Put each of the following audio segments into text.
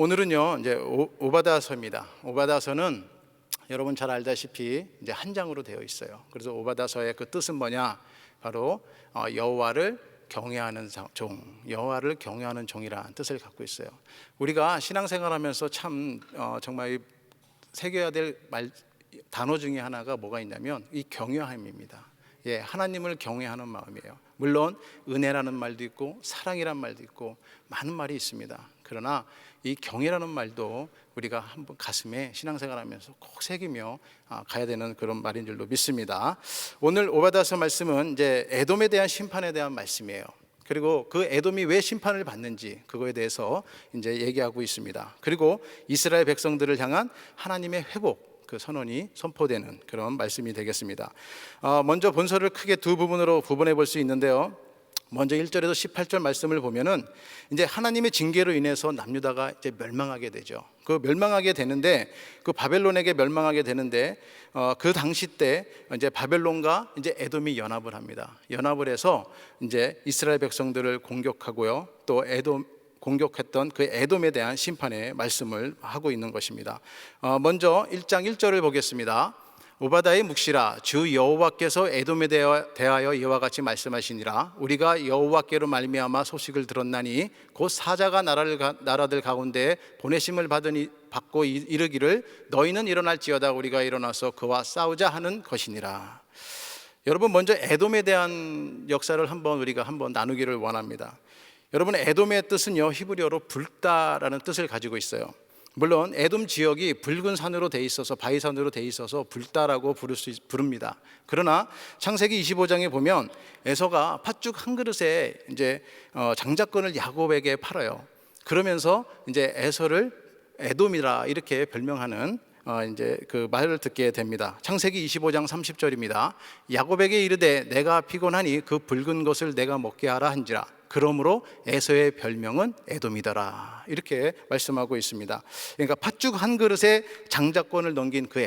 오늘은요 이제 오바다서입니다. 오바다서는 여러분 잘 알다시피 이제 한 장으로 되어 있어요. 그래서 오바다서의 그 뜻은 뭐냐? 바로 여호와를 경외하는 종, 여호와를 경외하는 종이라는 뜻을 갖고 있어요. 우리가 신앙생활하면서 참 정말 새겨야 될 단어 중에 하나가 뭐가 있냐면 이 경외함입니다. 예, 하나님을 경외하는 마음이에요. 물론 은혜라는 말도 있고 사랑이란 말도 있고 많은 말이 있습니다. 그러나 이 경외라는 말도 우리가 한번 가슴에 신앙생활하면서 꼭 새기며 가야 되는 그런 말인 줄로 믿습니다. 오늘 오바다서 말씀은 이제 에돔에 대한 심판에 대한 말씀이에요. 그리고 그 에돔이 왜 심판을 받는지 그거에 대해서 이제 얘기하고 있습니다. 그리고 이스라엘 백성들을 향한 하나님의 회복, 그 선언이 선포되는 그런 말씀이 되겠습니다. 먼저 본서를 크게 두 부분으로 구분해 볼 수 있는데요. 먼저 1절에서 18절 말씀을 보면은 이제 하나님의 징계로 인해서 남유다가 이제 멸망하게 되죠. 그 멸망하게 되는데 그 바벨론에게 멸망하게 되는데 그 당시 때 이제 바벨론과 이제 에돔이 연합을 합니다. 연합을 해서 이제 이스라엘 백성들을 공격하고요. 또 에돔 공격했던 그 에돔에 대한 심판의 말씀을 하고 있는 것입니다. 먼저 1장 1절을 보겠습니다. 오바다의 묵시라, 주 여호와께서 에돔에 대하여 이와 같이 말씀하시니라. 우리가 여호와께로 말미암아 소식을 들었나니 곧 사자가 나라들 가운데 보내심을 받고 이르기를 너희는 일어날지어다 우리가 일어나서 그와 싸우자 하는 것이니라. 여러분, 먼저 에돔에 대한 역사를 우리가 한번 나누기를 원합니다. 여러분, 에돔의 뜻은요 히브리어로 붉다라는 뜻을 가지고 있어요. 물론 에돔 지역이 붉은 산으로 돼 있어서 바위산으로 돼 있어서 붉다라고 부릅니다. 그러나 창세기 25장에 보면 에서가 팥죽 한 그릇에 이제 장자권을 야곱에게 팔아요. 그러면서 이제 에서를 에돔이라 이렇게 별명하는 이제 그 말을 듣게 됩니다. 창세기 25장 30절입니다. 야곱에게 이르되 내가 피곤하니 그 붉은 것을 내가 먹게 하라 한지라. 그러므로 에서의 별명은 에돔이더라. 이렇게 말씀하고 있습니다. 그러니까 팥죽 한 그릇에 장자권을 넘긴 그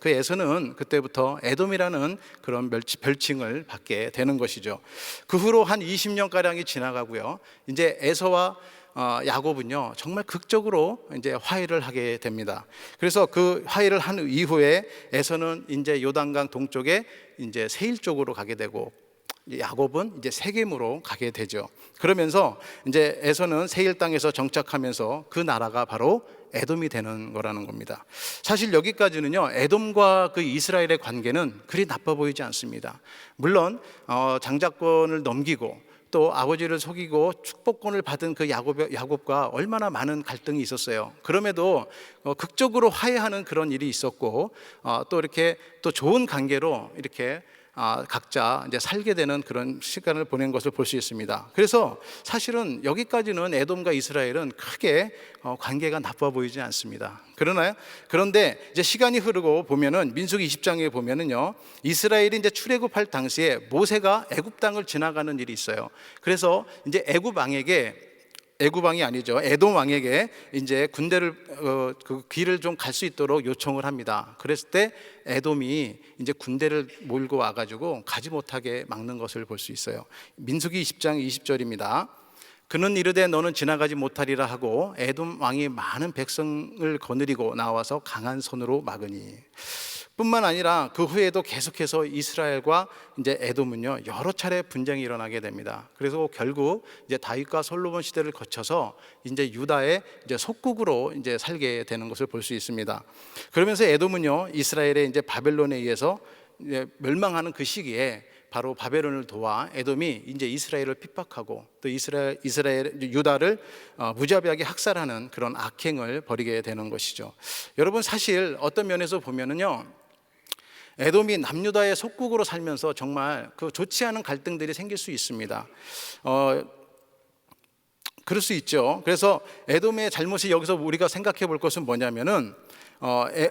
에서는 그때부터 에돔이라는 그런 별칭을 받게 되는 것이죠. 그 후로 한 20년가량이 지나가고요. 이제 에서와 야곱은요 정말 극적으로 이제 화해를 하게 됩니다. 그래서 그 화해를 한 이후에 에서는 이제 요단강 동쪽에 이제 세일 쪽으로 가게 되고 야곱은 이제 세겜으로 가게 되죠. 그러면서 이제 에서는 세일 땅에서 정착하면서 그 나라가 바로 에돔이 되는 거라는 겁니다. 사실 여기까지는요 에돔과 그 이스라엘의 관계는 그리 나빠 보이지 않습니다. 물론 장자권을 넘기고 또 아버지를 속이고 축복권을 받은 그 야곱과 얼마나 많은 갈등이 있었어요. 그럼에도 극적으로 화해하는 그런 일이 있었고 또 이렇게 또 좋은 관계로 이렇게 각자 이제 살게 되는 그런 시간을 보낸 것을 볼 수 있습니다. 그래서 사실은 여기까지는 에돔과 이스라엘은 크게 관계가 나빠 보이지 않습니다. 그런데 이제 시간이 흐르고 보면은 민수기 20장에 보면은요 이스라엘이 이제 출애굽할 당시에 모세가 애굽 땅을 지나가는 일이 있어요. 그래서 이제 애굽왕이 아니죠. 에돔 왕에게 이제 군대를 그 길을 좀 갈 수 있도록 요청을 합니다. 그랬을 때 에돔이 이제 군대를 몰고 와가지고 가지 못하게 막는 것을 볼 수 있어요. 민수기 20장 20절입니다. 그는 이르되 너는 지나가지 못하리라 하고 에돔 왕이 많은 백성을 거느리고 나와서 강한 손으로 막으니. 뿐만 아니라 그 후에도 계속해서 이스라엘과 이제 에돔은요 여러 차례 분쟁이 일어나게 됩니다. 그래서 결국 이제 다윗과 솔로몬 시대를 거쳐서 이제 유다의 이제 속국으로 이제 살게 되는 것을 볼 수 있습니다. 그러면서 에돔은요 이스라엘의 이제 바벨론에 의해서 이제 멸망하는 그 시기에 바로 바벨론을 도와 에돔이 이제 이스라엘을 핍박하고 또 이스라엘 유다를 무자비하게 학살하는 그런 악행을 벌이게 되는 것이죠. 여러분, 사실 어떤 면에서 보면은요 에돔이 남유다의 속국으로 살면서 정말 그 좋지 않은 갈등들이 생길 수 있습니다. 그럴 수 있죠. 그래서 에돔의 잘못이 여기서 우리가 생각해 볼 것은 뭐냐면은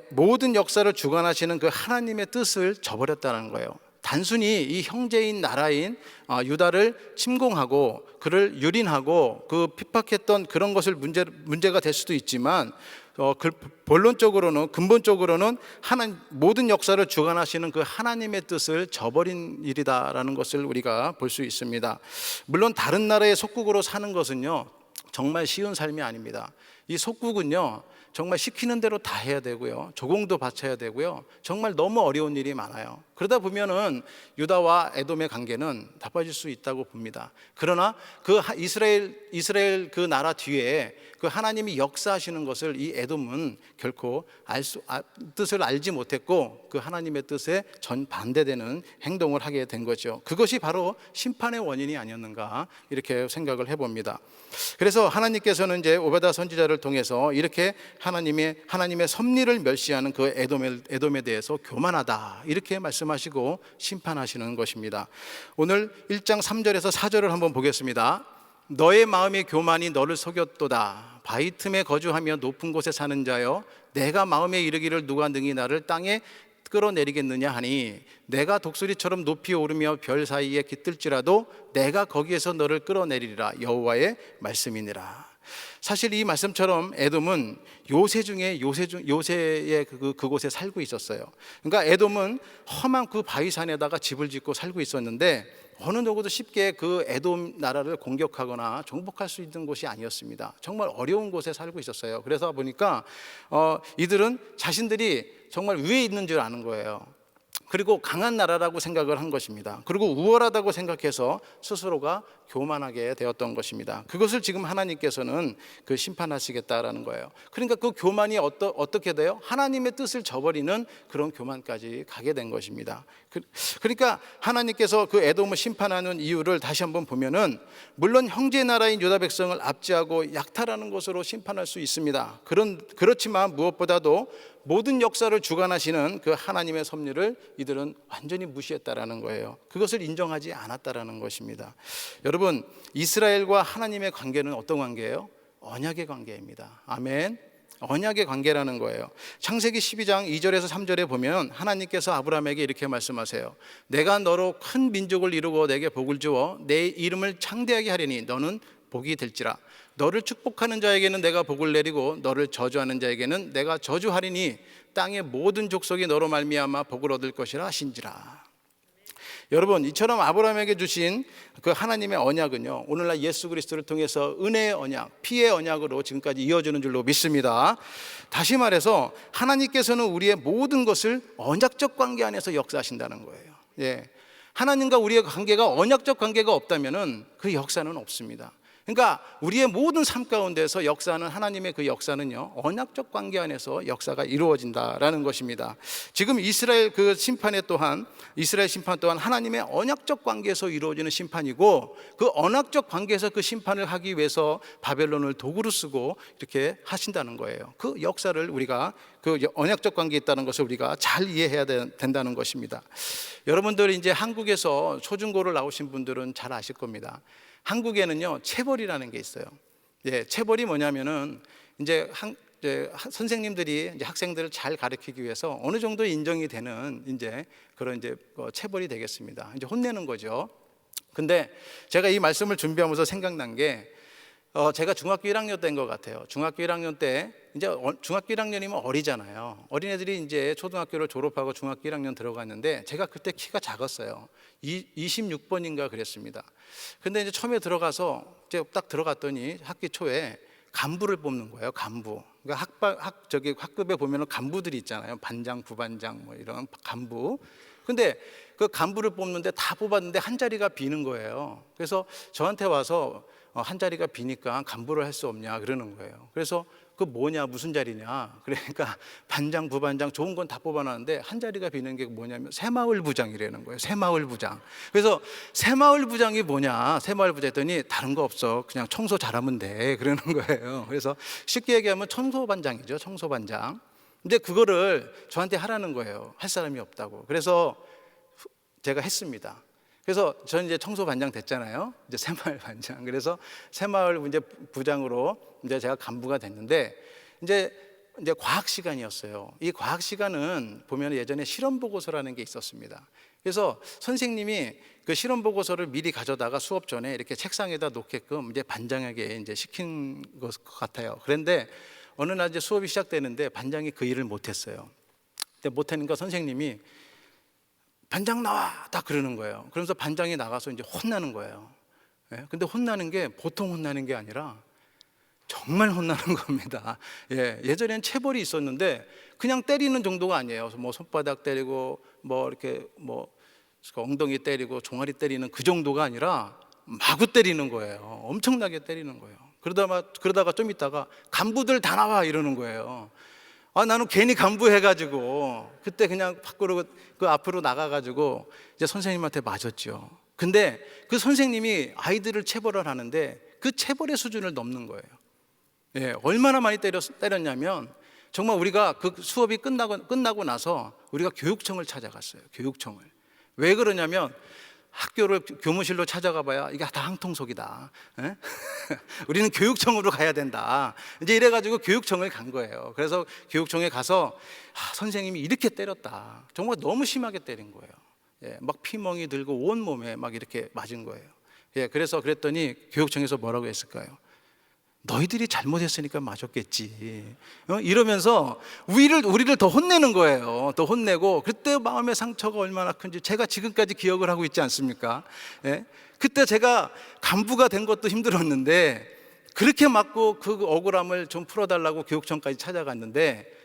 모든 역사를 주관하시는 그 하나님의 뜻을 저버렸다는 거예요. 단순히 이 형제인 나라인 유다를 침공하고 그를 유린하고 그 핍박했던 그런 것을 문제가 될 수도 있지만 근본적으로는 모든 역사를 주관하시는 그 하나님의 뜻을 저버린 일이다라는 것을 우리가 볼 수 있습니다. 물론 다른 나라의 속국으로 사는 것은요 정말 쉬운 삶이 아닙니다. 이 속국은요, 정말 시키는 대로 다 해야 되고요, 조공도 바쳐야 되고요, 정말 너무 어려운 일이 많아요. 그러다 보면은 유다와 에돔의 관계는 나빠질 수 있다고 봅니다. 그러나 그 이스라엘 그 나라 뒤에 그 하나님이 역사하시는 것을 이 에돔은 결코 뜻을 알지 못했고, 그 하나님의 뜻에 전반대되는 행동을 하게 된 거죠. 그것이 바로 심판의 원인이 아니었는가, 이렇게 생각을 해봅니다. 그래서 하나님께서는 이제 오베다 선지자를 통해서 이렇게 하나님의 섭리를 멸시하는 그 에돔에 대해서 교만하다, 이렇게 말씀하시고 심판하시는 것입니다. 오늘 1장 3절에서 4절을 한번 보겠습니다. 너의 마음의 교만이 너를 속였도다. 바위 틈에 거주하며 높은 곳에 사는 자여, 내가 마음에 이르기를 누가 능히 나를 땅에 끌어내리겠느냐 하니, 내가 독수리처럼 높이 오르며 별 사이에 깃들지라도 내가 거기에서 너를 끌어내리리라. 여호와의 말씀이니라. 사실 이 말씀처럼 에돔은 요새 중에 요새의 그곳에 살고 있었어요. 그러니까 에돔은 험한 그 바위산에다가 집을 짓고 살고 있었는데, 어느 누구도 쉽게 그 에돔 나라를 공격하거나 정복할 수 있는 곳이 아니었습니다. 정말 어려운 곳에 살고 있었어요. 그래서 보니까 이들은 자신들이 정말 위에 있는 줄 아는 거예요. 그리고 강한 나라라고 생각을 한 것입니다. 그리고 우월하다고 생각해서 스스로가 교만하게 되었던 것입니다. 그것을 지금 하나님께서는 그 심판하시겠다라는 거예요. 그러니까 그 교만이 어떻게 돼요? 하나님의 뜻을 저버리는 그런 교만까지 가게 된 것입니다. 그러니까 하나님께서 그 에돔을 심판하는 이유를 다시 한번 보면은, 물론 형제 나라인 유다 백성을 압제하고 약탈하는 것으로 심판할 수 있습니다. 그렇지만 무엇보다도 모든 역사를 주관하시는 그 하나님의 섭리를 이들은 완전히 무시했다라는 거예요. 그것을 인정하지 않았다라는 것입니다. 여러분, 이스라엘과 하나님의 관계는 어떤 관계예요? 언약의 관계입니다. 아멘. 언약의 관계라는 거예요. 창세기 12장 2절에서 3절에 보면 하나님께서 아브라함에게 이렇게 말씀하세요. 내가 너로 큰 민족을 이루고 내게 복을 주어 내 이름을 창대하게 하리니 너는 복이 될지라. 너를 축복하는 자에게는 내가 복을 내리고 너를 저주하는 자에게는 내가 저주하리니 땅의 모든 족속이 너로 말미암아 복을 얻을 것이라 하신지라. 여러분, 이처럼 아브라함에게 주신 그 하나님의 언약은요, 오늘날 예수 그리스도를 통해서 은혜의 언약, 피의 언약으로 지금까지 이어지는 줄로 믿습니다. 다시 말해서 하나님께서는 우리의 모든 것을 언약적 관계 안에서 역사하신다는 거예요. 예. 하나님과 우리의 관계가 언약적 관계가 없다면은 그 역사는 없습니다. 그러니까 우리의 모든 삶 가운데서 역사하는 하나님의 그 역사는요, 언약적 관계 안에서 역사가 이루어진다라는 것입니다. 지금 이스라엘 심판 또한 하나님의 언약적 관계에서 이루어지는 심판이고, 그 언약적 관계에서 그 심판을 하기 위해서 바벨론을 도구로 쓰고 이렇게 하신다는 거예요. 그 역사를 우리가, 그 언약적 관계에 있다는 것을 우리가 잘 이해해야 된다는 것입니다. 여러분들 이제 한국에서 초중고를 나오신 분들은 잘 아실 겁니다. 한국에는요, 체벌이라는 게 있어요. 예, 체벌이 뭐냐면은 이제 선생님들이 이제 학생들을 잘 가르치기 위해서 어느 정도 인정이 되는 이제 그런 체벌이 되겠습니다. 이제 혼내는 거죠. 근데 제가 이 말씀을 준비하면서 생각난 게, 제가 중학교 1학년 때인 것 같아요. 중학교 1학년 때, 이제 중학교 1학년이면 어리잖아요. 어린애들이 이제 초등학교를 졸업하고 중학교 1학년 들어갔는데, 제가 그때 키가 작았어요. 26번인가 그랬습니다. 근데 이제 처음에 들어가서 이제 딱 들어갔더니 학기 초에 간부를 뽑는 거예요. 간부. 그러니까 학급에 보면은 간부들이 있잖아요. 반장, 부반장 뭐 이런 간부. 근데 그 간부를 뽑는데 다 뽑았는데 한 자리가 비는 거예요. 그래서 저한테 와서 한 자리가 비니까 간부를 할 수 없냐 그러는 거예요. 그래서 그 뭐냐, 무슨 자리냐. 그러니까 반장, 부반장 좋은 건 다 뽑아놨는데 한 자리가 비는 게 뭐냐면 새마을 부장이라는 거예요. 새마을 부장. 그래서 새마을 부장이 뭐냐, 새마을 부장 했더니 다른 거 없어, 그냥 청소 잘하면 돼 그러는 거예요. 그래서 쉽게 얘기하면 청소반장이죠, 청소반장. 근데 그거를 저한테 하라는 거예요. 할 사람이 없다고. 그래서 제가 했습니다. 그래서 저는 이제 청소반장 됐잖아요. 이제 새마을 반장. 그래서 새마을 이제 부장으로 이제 제가 간부가 됐는데, 이제 과학 시간이었어요. 이 과학 시간은 보면 예전에 실험 보고서라는 게 있었습니다. 그래서 선생님이 그 실험 보고서를 미리 가져다가 수업 전에 이렇게 책상에다 놓게끔 이제 반장에게 이제 시킨 것 같아요. 그런데 어느 날 이제 수업이 시작되는데 반장이 그 일을 못했어요. 근데 못하니까 선생님이 반장 나와! 딱 그러는 거예요. 그러면서 반장이 나가서 이제 혼나는 거예요. 예? 근데 혼나는 게 보통 혼나는 게 아니라 정말 혼나는 겁니다. 예전엔 체벌이 있었는데 그냥 때리는 정도가 아니에요. 뭐 손바닥 때리고 뭐 이렇게 뭐 엉덩이 때리고 종아리 때리는 그 정도가 아니라 마구 때리는 거예요. 엄청나게 때리는 거예요. 그러다가 좀 있다가 간부들 다 나와 이러는 거예요. 나는 괜히 간부해가지고 그때 그냥 밖으로 그 앞으로 나가가지고 이제 선생님한테 맞았죠. 근데 그 선생님이 아이들을 체벌을 하는데 그 체벌의 수준을 넘는 거예요. 얼마나 많이 때렸냐면 정말 우리가 그 수업이 끝나고 나서 우리가 교육청을 찾아갔어요. 교육청을. 왜 그러냐면 학교를 교무실로 찾아가 봐야 이게 다 항통속이다. 우리는 교육청으로 가야 된다. 이제 이래가지고 교육청을 간 거예요. 그래서 교육청에 가서 선생님이 이렇게 때렸다. 정말 너무 심하게 때린 거예요. 막 피멍이 들고 온 몸에 막 이렇게 맞은 거예요. 그래서 그랬더니 교육청에서 뭐라고 했을까요? 너희들이 잘못했으니까 맞았겠지. 이러면서 우리를 더 혼내는 거예요. 더 혼내고 그때 마음의 상처가 얼마나 큰지 제가 지금까지 기억을 하고 있지 않습니까? 그때 제가 간부가 된 것도 힘들었는데 그렇게 맞고 그 억울함을 좀 풀어달라고 교육청까지 찾아갔는데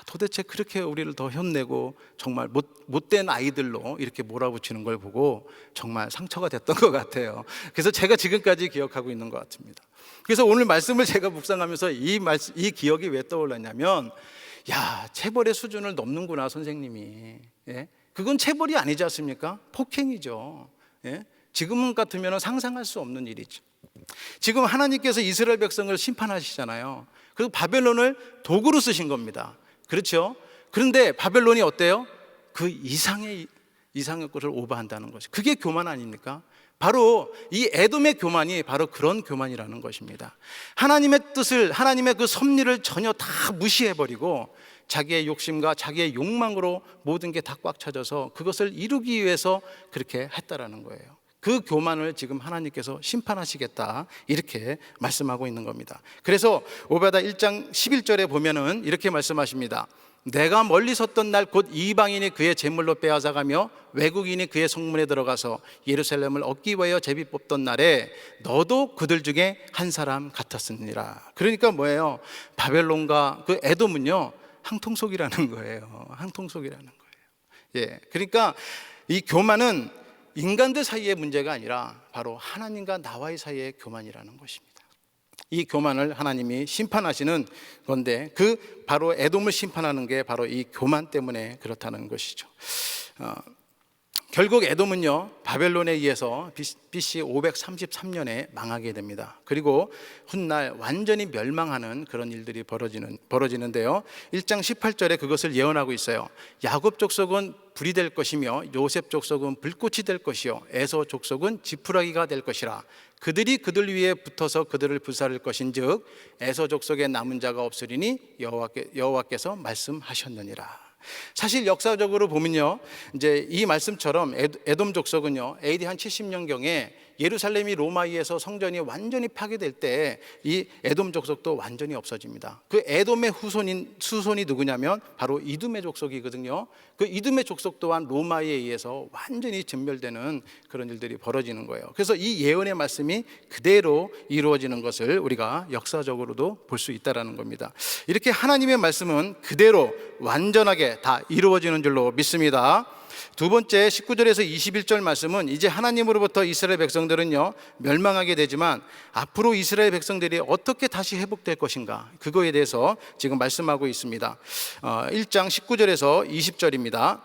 도대체 그렇게 우리를 더 혼내고 정말 못된 아이들로 이렇게 몰아붙이는 걸 보고 정말 상처가 됐던 것 같아요. 그래서 제가 지금까지 기억하고 있는 것 같습니다. 그래서 오늘 말씀을 제가 묵상하면서 이 기억이 왜 떠올랐냐면 체벌의 수준을 넘는구나 선생님이. 그건 체벌이 아니지 않습니까? 폭행이죠. 지금 같으면 상상할 수 없는 일이죠. 지금 하나님께서 이스라엘 백성을 심판하시잖아요. 그리고 바벨론을 도구로 쓰신 겁니다. 그렇죠? 그런데 바벨론이 어때요? 그 이상의 것을 오버한다는 것이 그게 교만 아닙니까? 바로 이 에돔의 교만이 바로 그런 교만이라는 것입니다. 하나님의 뜻을, 하나님의 그 섭리를 전혀 다 무시해버리고 자기의 욕심과 자기의 욕망으로 모든 게 다 꽉 차져서 그것을 이루기 위해서 그렇게 했다라는 거예요. 그 교만을 지금 하나님께서 심판하시겠다 이렇게 말씀하고 있는 겁니다. 그래서 오바댜 1장 11절에 보면은 이렇게 말씀하십니다. 내가 멀리 섰던 날 곧 이방인이 그의 제물로 빼앗아가며 외국인이 그의 성문에 들어가서 예루살렘을 얻기 위하여 제비 뽑던 날에 너도 그들 중에 한 사람 같았으니라. 그러니까 뭐예요? 바벨론과 그 에돔은요 항통속이라는 거예요. 항통속이라는 거예요. 그러니까 이 교만은 인간들 사이의 문제가 아니라 바로 하나님과 나와의 사이의 교만이라는 것입니다. 이 교만을 하나님이 심판하시는 건데 그 바로 에돔을 심판하는 게 바로 이 교만 때문에 그렇다는 것이죠. 결국 에돔은요 바벨론에 의해서 BC 533년에 망하게 됩니다. 그리고 훗날 완전히 멸망하는 그런 일들이 벌어지는데요 1장 18절에 그것을 예언하고 있어요. 야곱 족속은 불이 될 것이며 요셉 족속은 불꽃이 될 것이요 에서 족속은 지푸라기가 될 것이라. 그들이 그들 위에 붙어서 그들을 불사를 것인즉 에서 족속에 남은 자가 없으리니 여호와께서 말씀하셨느니라. 사실 역사적으로 보면요 이제 이 말씀처럼 에돔 족속은요 AD 한 70년경에 예루살렘이 로마에 의해서 성전이 완전히 파괴될 때 이 에돔 족속도 완전히 없어집니다. 그 에돔의 수손이 누구냐면 바로 이두메 족속이거든요. 그 이두메 족속 또한 로마에 의해서 완전히 전멸되는 그런 일들이 벌어지는 거예요. 그래서 이 예언의 말씀이 그대로 이루어지는 것을 우리가 역사적으로도 볼 수 있다는 겁니다. 이렇게 하나님의 말씀은 그대로 완전하게 다 이루어지는 줄로 믿습니다. 두 번째 19절에서 21절 말씀은 이제 하나님으로부터 이스라엘 백성들은요 멸망하게 되지만 앞으로 이스라엘 백성들이 어떻게 다시 회복될 것인가 그거에 대해서 지금 말씀하고 있습니다. 1장 19절에서 20절입니다.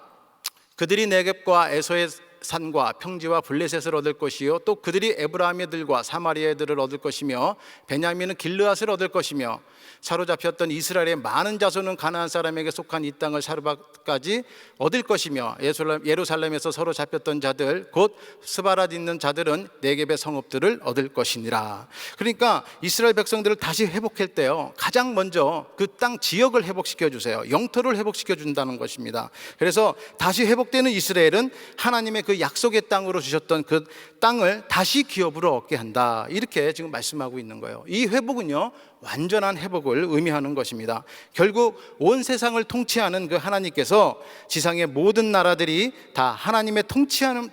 그들이 네겝과 에서의 산과 평지와 블레셋을 얻을 것이요 또 그들이 에브라임의 들과 사마리아의 들을 얻을 것이며 베냐민은 길르앗을 얻을 것이며 사로잡혔던 이스라엘의 많은 자손은 가나안 사람에게 속한 이 땅을 사르밧까지 얻을 것이며 예루살렘에서 서로 잡혔던 자들 곧 스바랏 있는 자들은 네겝의 성읍들을 얻을 것이니라. 그러니까 이스라엘 백성들을 다시 회복할 때요 가장 먼저 그 땅 지역을 회복시켜 주세요. 영토를 회복시켜 준다는 것입니다. 그래서 다시 회복되는 이스라엘은 하나님의 그 약속의 땅으로 주셨던 그 땅을 다시 기업으로 얻게 한다 이렇게 지금 말씀하고 있는 거예요. 이 회복은요 완전한 회복을 의미하는 것입니다. 결국 온 세상을 통치하는 그 하나님께서 지상의 모든 나라들이 다 하나님의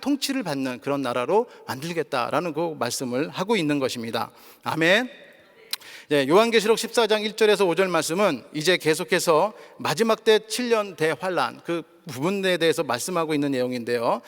통치를 받는 그런 나라로 만들겠다라는 그 말씀을 하고 있는 것입니다. 아멘. 네, 요한계시록 14장 1절에서 5절 말씀은 이제 계속해서 마지막 때 7년 대환란 그 부분에 대해서 말씀하고 있는 내용인데요.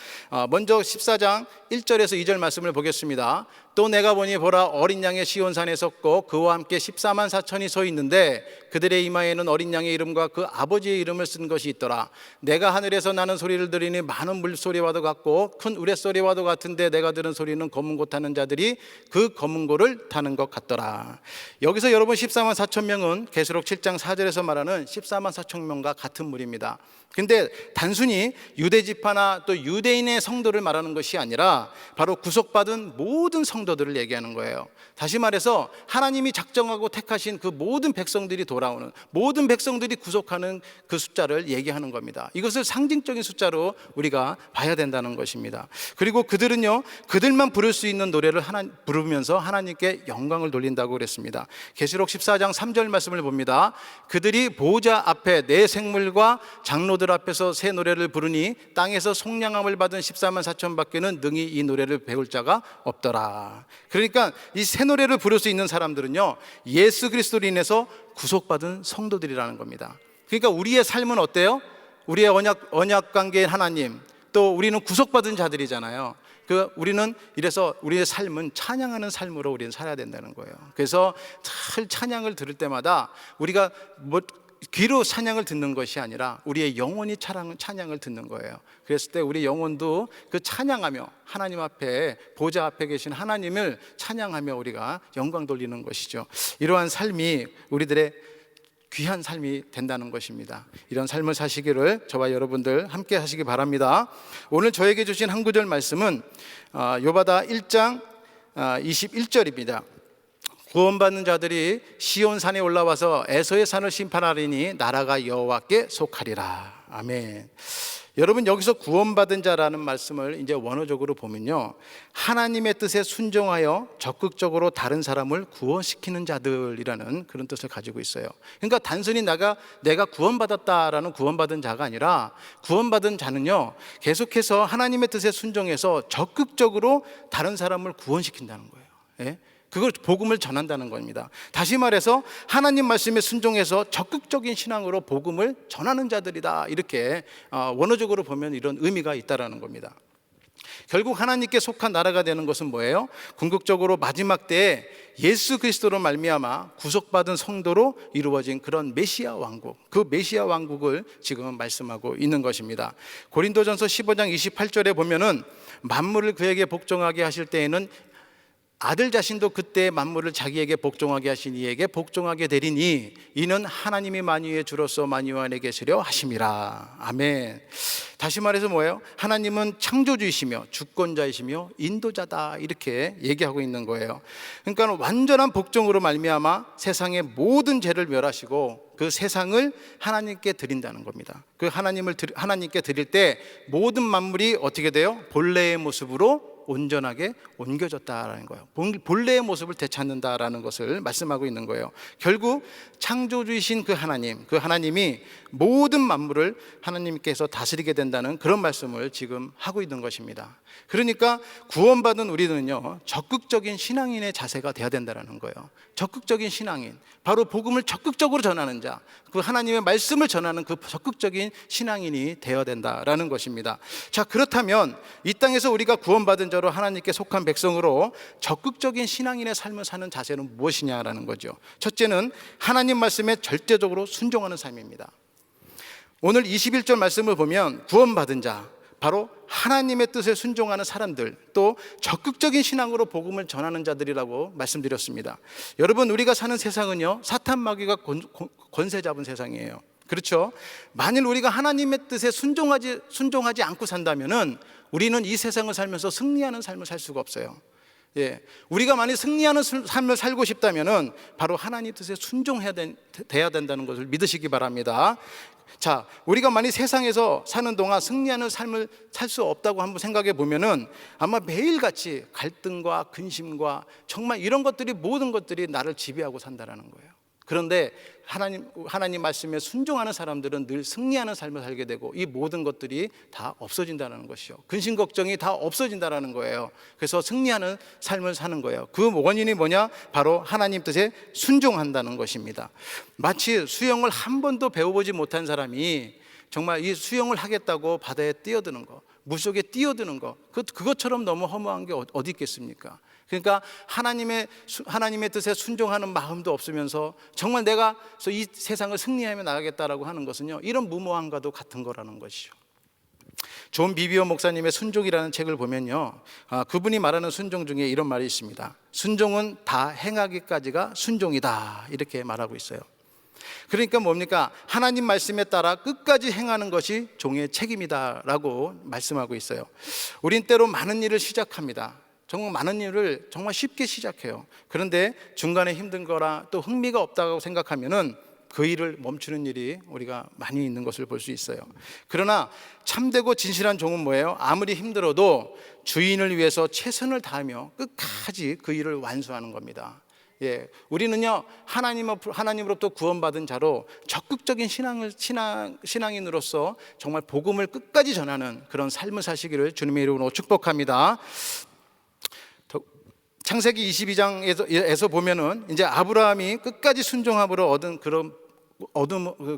먼저 14장 1절에서 2절 말씀을 보겠습니다. 또 내가 보니 보라, 어린 양의 시온산에 섰고 그와 함께 14만 4천이 서 있는데 그들의 이마에는 어린 양의 이름과 그 아버지의 이름을 쓴 것이 있더라. 내가 하늘에서 나는 소리를 들으니 많은 물소리와도 같고 큰 우레소리와도 같은데 내가 들은 소리는 검은 고 타는 자들이 그 검은 고를 타는 것 같더라. 여기서 여러분 14만 4천 명은 계시록 7장 4절에서 말하는 14만 4천 명과 같은 무리입니다. 근데 단순히 유대 지파나 또 유대인의 성도를 말하는 것이 아니라 바로 구속받은 모든 성도들을 얘기하는 거예요. 다시 말해서 하나님이 작정하고 택하신 그 모든 백성들이 돌아오는, 모든 백성들이 구속하는 그 숫자를 얘기하는 겁니다. 이것을 상징적인 숫자로 우리가 봐야 된다는 것입니다. 그리고 그들은요, 그들만 부를 수 있는 노래를 부르면서 하나님께 영광을 돌린다고 그랬습니다. 계시록 14장 3절 말씀을 봅니다. 그들이 보좌 앞에 내 생물과 장로들 앞에서 새 노래를 부르니 땅에서 속량함을 받은 14만 4천 밖에는 능히 이 노래를 배울 자가 없더라. 그러니까 이 새 노래를 부를 수 있는 사람들은요, 예수 그리스도로 인해서 구속받은 성도들이라는 겁니다. 그러니까 우리의 삶은 어때요? 우리의 언약 관계인 하나님, 또 우리는 구속받은 자들이잖아요. 우리는 이래서 우리의 삶은 찬양하는 삶으로 우리는 살아야 된다는 거예요. 그래서 잘 찬양을 들을 때마다 우리가 귀로 찬양을 듣는 것이 아니라 우리의 영혼이 찬양을 듣는 거예요. 그랬을 때 우리 영혼도 그 찬양하며 하나님 앞에, 보좌 앞에 계신 하나님을 찬양하며 우리가 영광 돌리는 것이죠. 이러한 삶이 우리들의 귀한 삶이 된다는 것입니다. 이런 삶을 사시기를 저와 여러분들 함께 하시기 바랍니다. 오늘 저에게 주신 한 구절 말씀은 요바다 1장 21절입니다. 구원받는 자들이 시온산에 올라와서 에서의 산을 심판하리니 나라가 여호와께 속하리라. 아멘. 여러분, 여기서 구원받은 자라는 말씀을 이제 원어적으로 보면요, 하나님의 뜻에 순종하여 적극적으로 다른 사람을 구원시키는 자들이라는 그런 뜻을 가지고 있어요. 그러니까 단순히 내가 구원받았다라는 구원받은 자가 아니라, 구원받은 자는요, 계속해서 하나님의 뜻에 순종해서 적극적으로 다른 사람을 구원시킨다는 거예요. 예? 그걸 복음을 전한다는 겁니다. 다시 말해서 하나님 말씀에 순종해서 적극적인 신앙으로 복음을 전하는 자들이다, 이렇게 원어적으로 보면 이런 의미가 있다라는 겁니다. 결국 하나님께 속한 나라가 되는 것은 뭐예요? 궁극적으로 마지막 때에 예수 그리스도로 말미암아 구속받은 성도로 이루어진 그런 메시아 왕국, 그 메시아 왕국을 지금 말씀하고 있는 것입니다. 고린도전서 15장 28절에 보면은 만물을 그에게 복종하게 하실 때에는 아들 자신도 그때 만물을 자기에게 복종하게 하신 이에게 복종하게 되리니 이는 하나님이 만유의 주로서 만유 안에 계시려 하심이라. 아멘. 다시 말해서 뭐예요? 하나님은 창조주이시며 주권자이시며 인도자다, 이렇게 얘기하고 있는 거예요. 그러니까 완전한 복종으로 말미암아 세상의 모든 죄를 멸하시고 그 세상을 하나님께 드린다는 겁니다. 그 하나님께 드릴 때 모든 만물이 어떻게 돼요? 본래의 모습으로 온전하게 옮겨졌다라는 거예요. 본래의 모습을 되찾는다라는 것을 말씀하고 있는 거예요. 결국 창조주이신 그 하나님이 모든 만물을 하나님께서 다스리게 된다는 그런 말씀을 지금 하고 있는 것입니다. 그러니까 구원받은 우리는요, 적극적인 신앙인의 자세가 되어야 된다는 거예요. 적극적인 신앙인, 바로 복음을 적극적으로 전하는 자, 그 하나님의 말씀을 전하는 그 적극적인 신앙인이 되어야 된다라는 것입니다. 자, 그렇다면 이 땅에서 우리가 구원받은 자로 하나님께 속한 백성으로 적극적인 신앙인의 삶을 사는 자세는 무엇이냐라는 거죠. 첫째는 하나님 말씀에 절대적으로 순종하는 삶입니다. 오늘 21절 말씀을 보면 구원받은 자, 바로 하나님의 뜻에 순종하는 사람들, 또 적극적인 신앙으로 복음을 전하는 자들이라고 말씀드렸습니다. 여러분, 우리가 사는 세상은요, 사탄 마귀가 권세 잡은 세상이에요. 그렇죠? 만일 우리가 하나님의 뜻에 순종하지 않고 산다면은 우리는 이 세상을 살면서 승리하는 삶을 살 수가 없어요. 예, 우리가 만약 승리하는 삶을 살고 싶다면은 바로 하나님 뜻에 돼야 된다는 것을 믿으시기 바랍니다. 자, 우리가 만약 세상에서 사는 동안 승리하는 삶을 살 수 없다고 한번 생각해 보면은 아마 매일같이 갈등과 근심과 정말 이런 것들이, 모든 것들이 나를 지배하고 산다라는 거예요. 그런데 하나님 말씀에 순종하는 사람들은 늘 승리하는 삶을 살게 되고 이 모든 것들이 다 없어진다는 것이죠. 근심 걱정이 다 없어진다는 거예요. 그래서 승리하는 삶을 사는 거예요. 그 원인이 뭐냐? 바로 하나님 뜻에 순종한다는 것입니다. 마치 수영을 한 번도 배워보지 못한 사람이 정말 이 수영을 하겠다고 바다에 뛰어드는 거, 물속에 뛰어드는 거, 그것처럼 너무 허무한 게 어디 있겠습니까? 그러니까 하나님의 뜻에 순종하는 마음도 없으면서 정말 내가 이 세상을 승리하며 나가겠다라고 하는 것은요, 이런 무모함과도 같은 거라는 것이죠. 존 비비어 목사님의 순종이라는 책을 보면요, 그분이 말하는 순종 중에 이런 말이 있습니다. 순종은 다 행하기까지가 순종이다, 이렇게 말하고 있어요. 그러니까 뭡니까? 하나님 말씀에 따라 끝까지 행하는 것이 종의 책임이다라고 말씀하고 있어요. 우린 때로 많은 일을 시작합니다. 정말 많은 일을 정말 쉽게 시작해요. 그런데 중간에 힘든 거라 또 흥미가 없다고 생각하면은 그 일을 멈추는 일이 우리가 많이 있는 것을 볼 수 있어요. 그러나 참되고 진실한 종은 뭐예요? 아무리 힘들어도 주인을 위해서 최선을 다하며 끝까지 그 일을 완수하는 겁니다. 우리는요, 하나님으로부터 구원받은 자로 적극적인 신앙인으로서 정말 복음을 끝까지 전하는 그런 삶을 사시기를 주님의 이름으로 축복합니다. 창세기 22장에서 보면은 이제 아브라함이 끝까지 순종함으로 얻은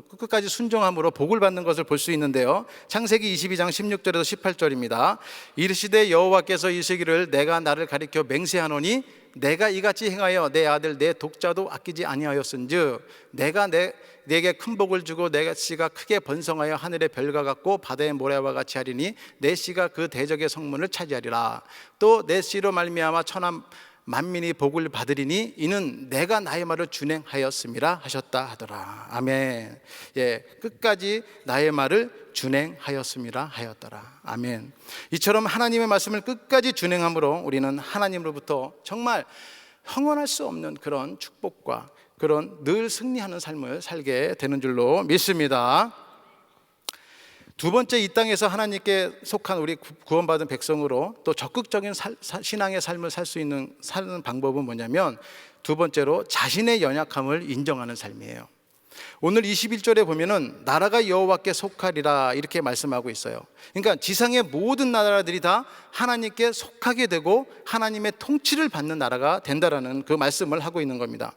끝까지 순종함으로 복을 받는 것을 볼 수 있는데요. 창세기 22장 16절에서 18절입니다. 이르시되 여호와께서 이르시기를 내가 나를 가리켜 맹세하노니 내가 이같이 행하여 내 아들 내 독자도 아끼지 아니하였은즉 내가 내게 큰 복을 주고 내 씨가 크게 번성하여 하늘의 별과 같고 바다의 모래와 같이 하리니 내 씨가 그 대적의 성문을 차지하리라. 또 내 씨로 말미암아 천하 만민이 복을 받으리니 이는 내가 나의 말을 준행하였음이라 하셨다 하더라. 아멘. 끝까지 나의 말을 준행하였음이라 하였더라. 아멘. 이처럼 하나님의 말씀을 끝까지 준행함으로 우리는 하나님으로부터 정말 형언할 수 없는 그런 축복과 그런 늘 승리하는 삶을 살게 되는 줄로 믿습니다. 두 번째, 이 땅에서 하나님께 속한 우리 구원받은 백성으로 또 적극적인 신앙의 삶을 사는 방법은 뭐냐면, 두 번째로 자신의 연약함을 인정하는 삶이에요. 오늘 21절에 보면은 나라가 여호와께 속하리라 이렇게 말씀하고 있어요. 그러니까 지상의 모든 나라들이 다 하나님께 속하게 되고 하나님의 통치를 받는 나라가 된다라는 그 말씀을 하고 있는 겁니다.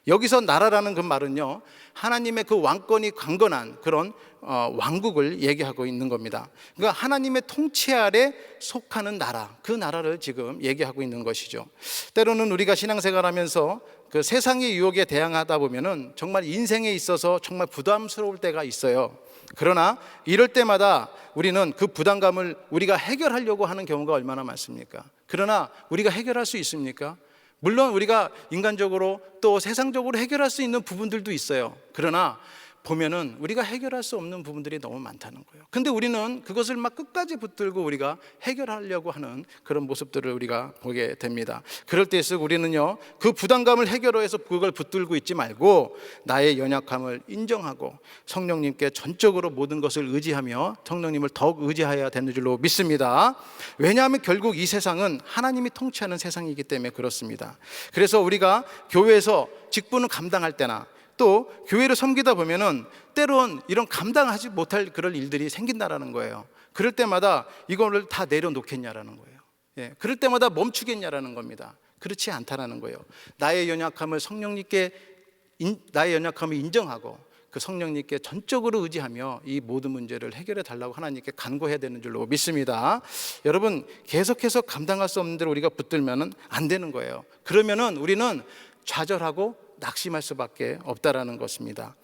여기서 나라라는 그 말은요, 하나님의 그 왕권이 강건한 그런 왕국을 얘기하고 있는 겁니다. 그러니까 하나님의 통치 아래 속하는 나라, 그 나라를 지금 얘기하고 있는 것이죠. 때로는 우리가 신앙생활하면서 그 세상의 유혹에 대항하다 보면은 정말 인생에 있어서 정말 부담스러울 때가 있어요. 그러나 이럴 때마다 우리는 그 부담감을 우리가 해결하려고 하는 경우가 얼마나 많습니까? 그러나 우리가 해결할 수 있습니까? 물론 우리가 인간적으로 또 세상적으로 해결할 수 있는 부분들도 있어요. 그러나 보면은 우리가 해결할 수 없는 부분들이 너무 많다는 거예요. 근데 우리는 그것을 막 끝까지 붙들고 우리가 해결하려고 하는 그런 모습들을 우리가 보게 됩니다. 그럴 때일수록 우리는요, 그 부담감을 해결해서 그걸 붙들고 있지 말고 나의 연약함을 인정하고 성령님께 전적으로 모든 것을 의지하며 성령님을 더욱 의지해야 되는 줄로 믿습니다. 왜냐하면 결국 이 세상은 하나님이 통치하는 세상이기 때문에 그렇습니다. 그래서 우리가 교회에서 직분을 감당할 때나 또 교회를 섬기다 보면은 때론 이런 감당하지 못할 그런 일들이 생긴다라는 거예요. 그럴 때마다 이거를 다 내려놓겠냐라는 거예요. 그럴 때마다 멈추겠냐라는 겁니다. 그렇지 않다라는 거예요. 나의 연약함을 인정하고 그 성령님께 전적으로 의지하며 이 모든 문제를 해결해 달라고 하나님께 간구해야 되는 줄로 믿습니다. 여러분, 계속해서 감당할 수 없는 대로 우리가 붙들면은 안 되는 거예요. 그러면은 우리는 좌절하고 낙심할 수밖에 없다라는 것입니다.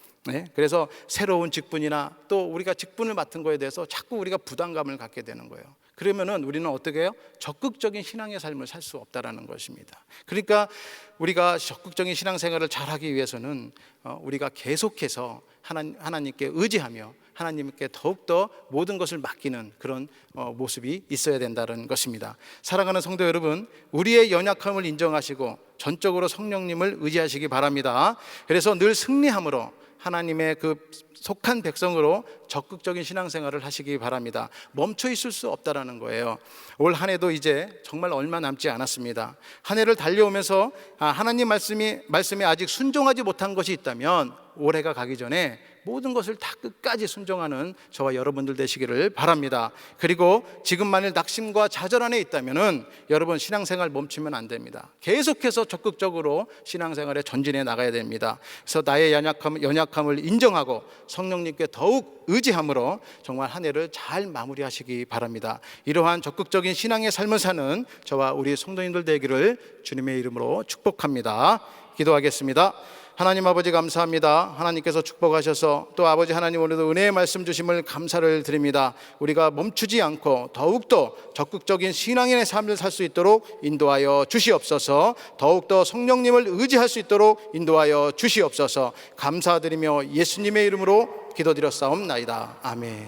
그래서 새로운 직분이나 또 우리가 직분을 맡은 거에 대해서 자꾸 우리가 부담감을 갖게 되는 거예요. 그러면은 우리는 어떻게 해요? 적극적인 신앙의 삶을 살 수 없다라는 것입니다. 그러니까 우리가 적극적인 신앙생활을 잘하기 위해서는 우리가 계속해서 하나님께 의지하며 하나님께 더욱더 모든 것을 맡기는 그런 모습이 있어야 된다는 것입니다. 사랑하는 성도 여러분, 우리의 연약함을 인정하시고 전적으로 성령님을 의지하시기 바랍니다. 그래서 늘 승리함으로 하나님의 그 속한 백성으로 적극적인 신앙생활을 하시기 바랍니다. 멈춰 있을 수 없다라는 거예요. 올 한 해도 이제 정말 얼마 남지 않았습니다. 한 해를 달려오면서 하나님 말씀에 아직 순종하지 못한 것이 있다면 올해가 가기 전에 모든 것을 다 끝까지 순종하는 저와 여러분들 되시기를 바랍니다. 그리고 지금 만일 낙심과 좌절 안에 있다면은 여러분 신앙생활 멈추면 안 됩니다. 계속해서 적극적으로 신앙생활에 전진해 나가야 됩니다. 그래서 나의 연약함을 인정하고 성령님께 더욱 의지함으로 정말 한 해를 잘 마무리하시기 바랍니다. 이러한 적극적인 신앙의 삶을 사는 저와 우리 성도님들 되기를 주님의 이름으로 축복합니다. 기도하겠습니다. 하나님 아버지 감사합니다. 하나님께서 축복하셔서 또 아버지 하나님 오늘도 은혜의 말씀 주심을 감사를 드립니다. 우리가 멈추지 않고 더욱더 적극적인 신앙인의 삶을 살 수 있도록 인도하여 주시옵소서. 더욱더 성령님을 의지할 수 있도록 인도하여 주시옵소서. 감사드리며 예수님의 이름으로 기도드렸사옵나이다. 아멘.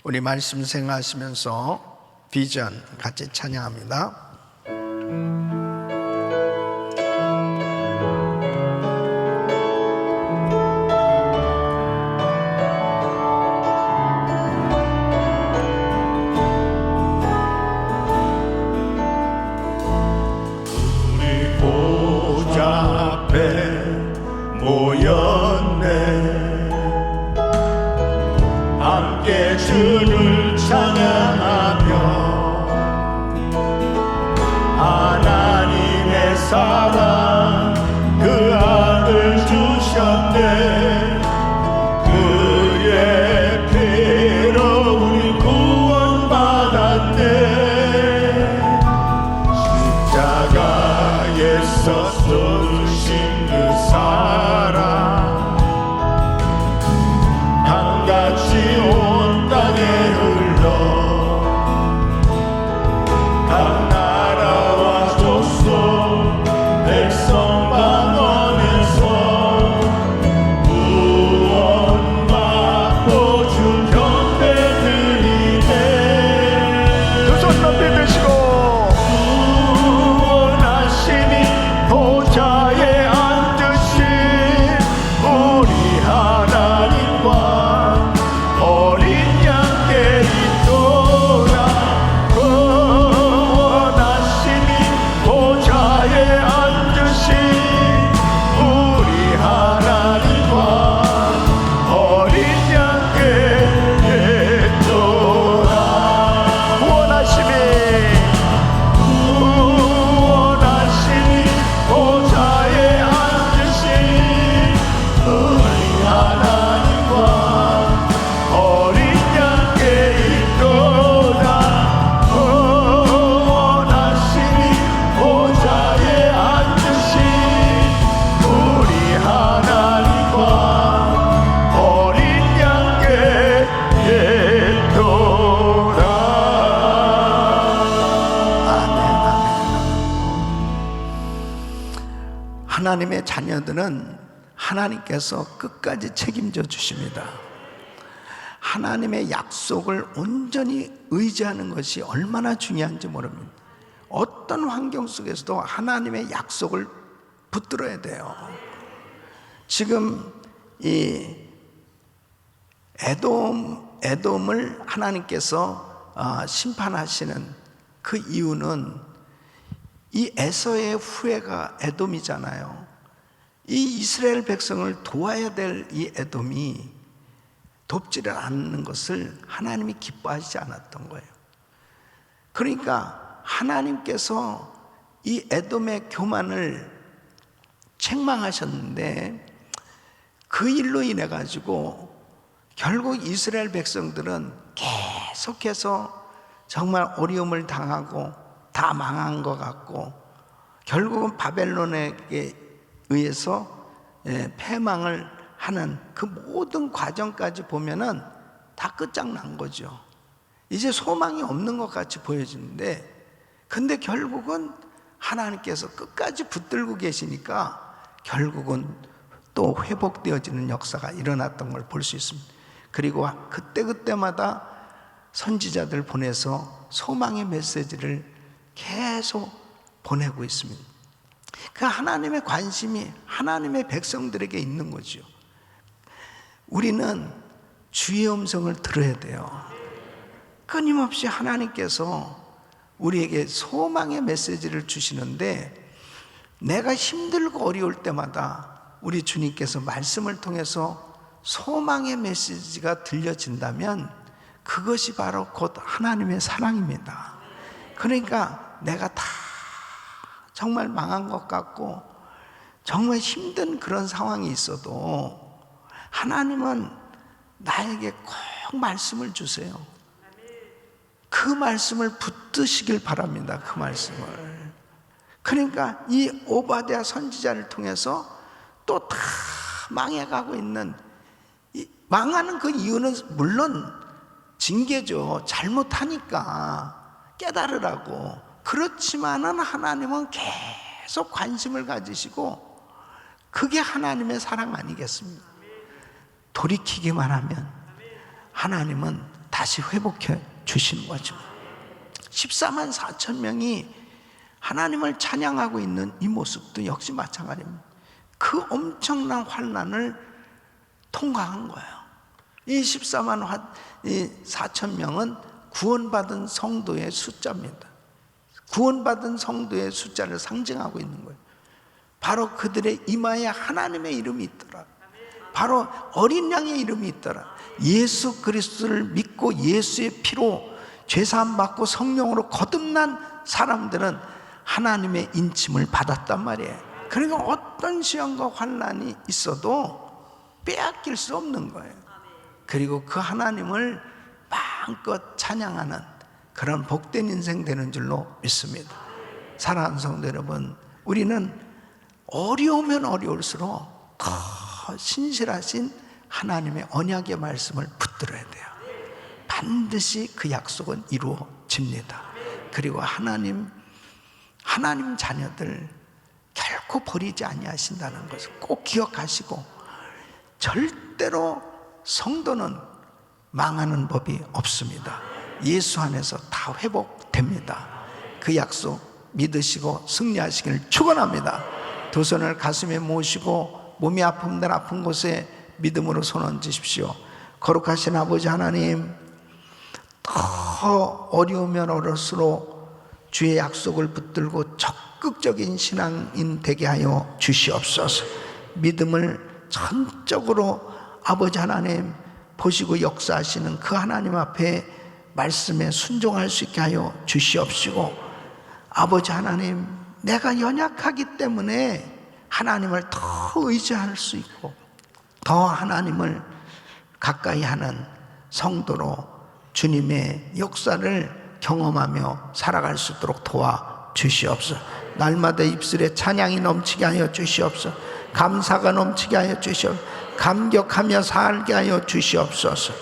우리 말씀 생각하시면서 비전 같이 찬양합니다. 모였네 함께 주를 찬양하며 하나님의 사랑 그 아들 주셨네 그의 피로 우리 구원받았네 십자가에서 쏟으신 그 사랑 한같이 온 땅에 흘러 각 나라와 족속 백성 방언에서 구원받고 주 경배 드리네 두 손 높이 드시고 구원하시니 보좌에 앉으신 우리 하나님과 어린 양께 있도다 구원하시니 보좌에 앉으신 우리 하나님과 어린 양께 있도다 구원하시니 보좌에 앉으신 우리 하나님과 어린 양께 있도다 구원하시니 보좌에 앉으신 우리 하나님과 어린 양께 있도다 하나님의 자녀들은 하나님께서 끝까지 책임져 주십니다. 하나님의 약속을 온전히 의지하는 것이 얼마나 중요한지 모릅니다. 어떤 환경 속에서도 하나님의 약속을 붙들어야 돼요. 지금 이 에돔을 하나님께서 심판하시는 그 이유는 이 에서의 후예가 에돔이잖아요. 이 이스라엘 백성을 도와야 될 이 에돔이 돕지를 않는 것을 하나님이 기뻐하시지 않았던 거예요. 그러니까 하나님께서 이 에돔의 교만을 책망하셨는데 그 일로 인해 가지고 결국 이스라엘 백성들은 계속해서 정말 어려움을 당하고 다 망한 것 같고 결국은 바벨론에게 의해서 패망을 하는 그 모든 과정까지 보면은 다 끝장난 거죠. 이제 소망이 없는 것 같이 보여지는데 근데 결국은 하나님께서 끝까지 붙들고 계시니까 결국은 또 회복되어지는 역사가 일어났던 걸 볼 수 있습니다. 그리고 그때그때마다 선지자들 보내서 소망의 메시지를 계속 보내고 있습니다. 그 하나님의 관심이 하나님의 백성들에게 있는 거죠. 우리는 주의 음성을 들어야 돼요. 끊임없이 하나님께서 우리에게 소망의 메시지를 주시는데, 내가 힘들고 어려울 때마다 우리 주님께서 말씀을 통해서 소망의 메시지가 들려진다면 그것이 바로 곧 하나님의 사랑입니다. 그러니까 내가 다 정말 망한 것 같고 정말 힘든 그런 상황이 있어도 하나님은 나에게 꼭 말씀을 주세요. 그 말씀을 붙드시길 바랍니다. 그 말씀을. 그러니까 이 오바댜 선지자를 통해서 또 다 망해가고 있는, 망하는 그 이유는 물론 징계죠. 잘못하니까 깨달으라고. 그렇지만은 하나님은 계속 관심을 가지시고, 그게 하나님의 사랑 아니겠습니까? 돌이키기만 하면 하나님은 다시 회복해 주시는 거죠. 14만 4천 명이 하나님을 찬양하고 있는 이 모습도 역시 마찬가지입니다. 그 엄청난 환난을 통과한 거예요. 이 14만 4천 명은 구원받은 성도의 숫자입니다. 구원받은 성도의 숫자를 상징하고 있는 거예요. 바로 그들의 이마에 하나님의 이름이 있더라. 바로 어린 양의 이름이 있더라. 예수 그리스도를 믿고 예수의 피로 죄사함 받고 성령으로 거듭난 사람들은 하나님의 인침을 받았단 말이에요. 그러니까 어떤 시험과 환난이 있어도 빼앗길 수 없는 거예요. 그리고 그 하나님을 마음껏 찬양하는 그런 복된 인생 되는 줄로 믿습니다. 사랑하는 성도 여러분, 우리는 어려우면 어려울수록 더 신실하신 하나님의 언약의 말씀을 붙들어야 돼요. 반드시 그 약속은 이루어집니다. 그리고 하나님 자녀들 결코 버리지 아니하신다는 것을 꼭 기억하시고, 절대로 성도는 망하는 법이 없습니다. 예수 안에서 다 회복됩니다. 그 약속 믿으시고 승리하시기를 축원합니다. 두 손을 가슴에 모시고 몸이 아픔들 아픈 곳에 믿음으로 손 얹으십시오. 거룩하신 아버지 하나님, 더 어려우면 어려울수록 주의 약속을 붙들고 적극적인 신앙인 되게 하여 주시옵소서. 믿음을 전적으로 아버지 하나님 보시고 역사하시는 그 하나님 앞에 말씀에 순종할 수 있게 하여 주시옵시고, 아버지 하나님, 내가 연약하기 때문에 하나님을 더 의지할 수 있고 더 하나님을 가까이 하는 성도로 주님의 역사를 경험하며 살아갈 수 있도록 도와 주시옵소서. 날마다 입술에 찬양이 넘치게 하여 주시옵소서. 감사가 넘치게 하여 주시옵소서. 감격하며 살게 하여 주시옵소서.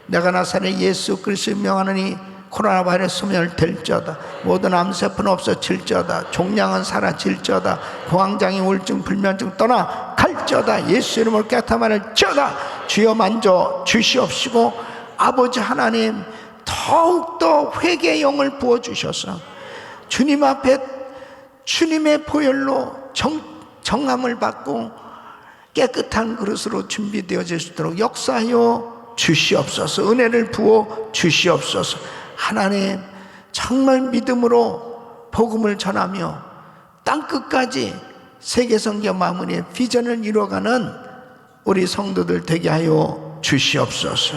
내가 나사렛 예수 그리스도를 명하노니 코로나 바이러스 소멸될지어다. 모든 암세포는 없어질지어다. 종양은 사라질지어다. 공황장애 우울증 불면증 떠나 갈지어다. 예수 이름으로 깨끗함을지어다. 주여 만져 주시옵시고, 아버지 하나님, 더욱더 회개의 영을 부어주셔서 주님 앞에 주님의 보혈로 정함을 받고 깨끗한 그릇으로 준비되어질 수 있도록 역사하여 주시옵소서. 은혜를 부어 주시옵소서. 하나님, 정말 믿음으로 복음을 전하며 땅끝까지 세계선교 마무리의 비전을 이루어가는 우리 성도들 되게 하여 주시옵소서.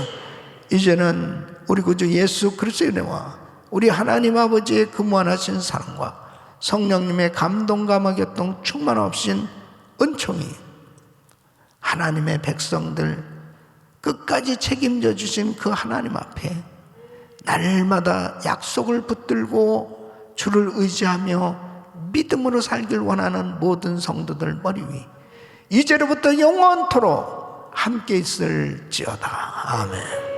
이제는 우리 구주 예수 그리스도의 은혜와 우리 하나님 아버지의 그 무한하신 사랑과 성령님의 감동감화 교통 충만하신 은총이 하나님의 백성들 끝까지 책임져 주신 그 하나님 앞에 날마다 약속을 붙들고 주를 의지하며 믿음으로 살길 원하는 모든 성도들 머리 위 이제로부터 영원토록 함께 있을지어다. 아멘.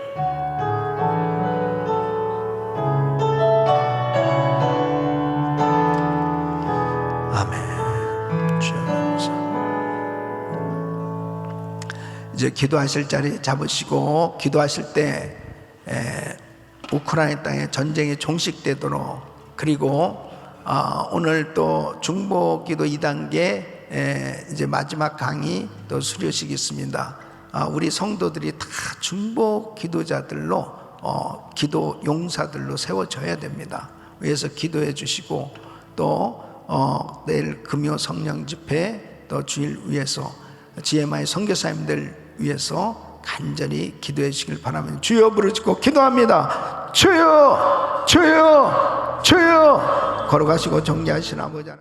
이제 기도하실 자리 잡으시고, 기도하실 때 우크라이나 땅에 전쟁이 종식되도록, 그리고 오늘 또 중보기도 2단계 이제 마지막 강의 또 수료식이 있습니다. 우리 성도들이 다 중보 기도자들로 기도 용사들로 세워져야 됩니다. 위해서 기도해 주시고 또 내일 금요 성령 집회 또 주일 위해서 GMI 선교사님들 위해서 간절히 기도해 주시길 바라며 주여 부르짖고 기도합니다. 주여 주여 주여 걸어가시고 정리하신 아버지 하나님,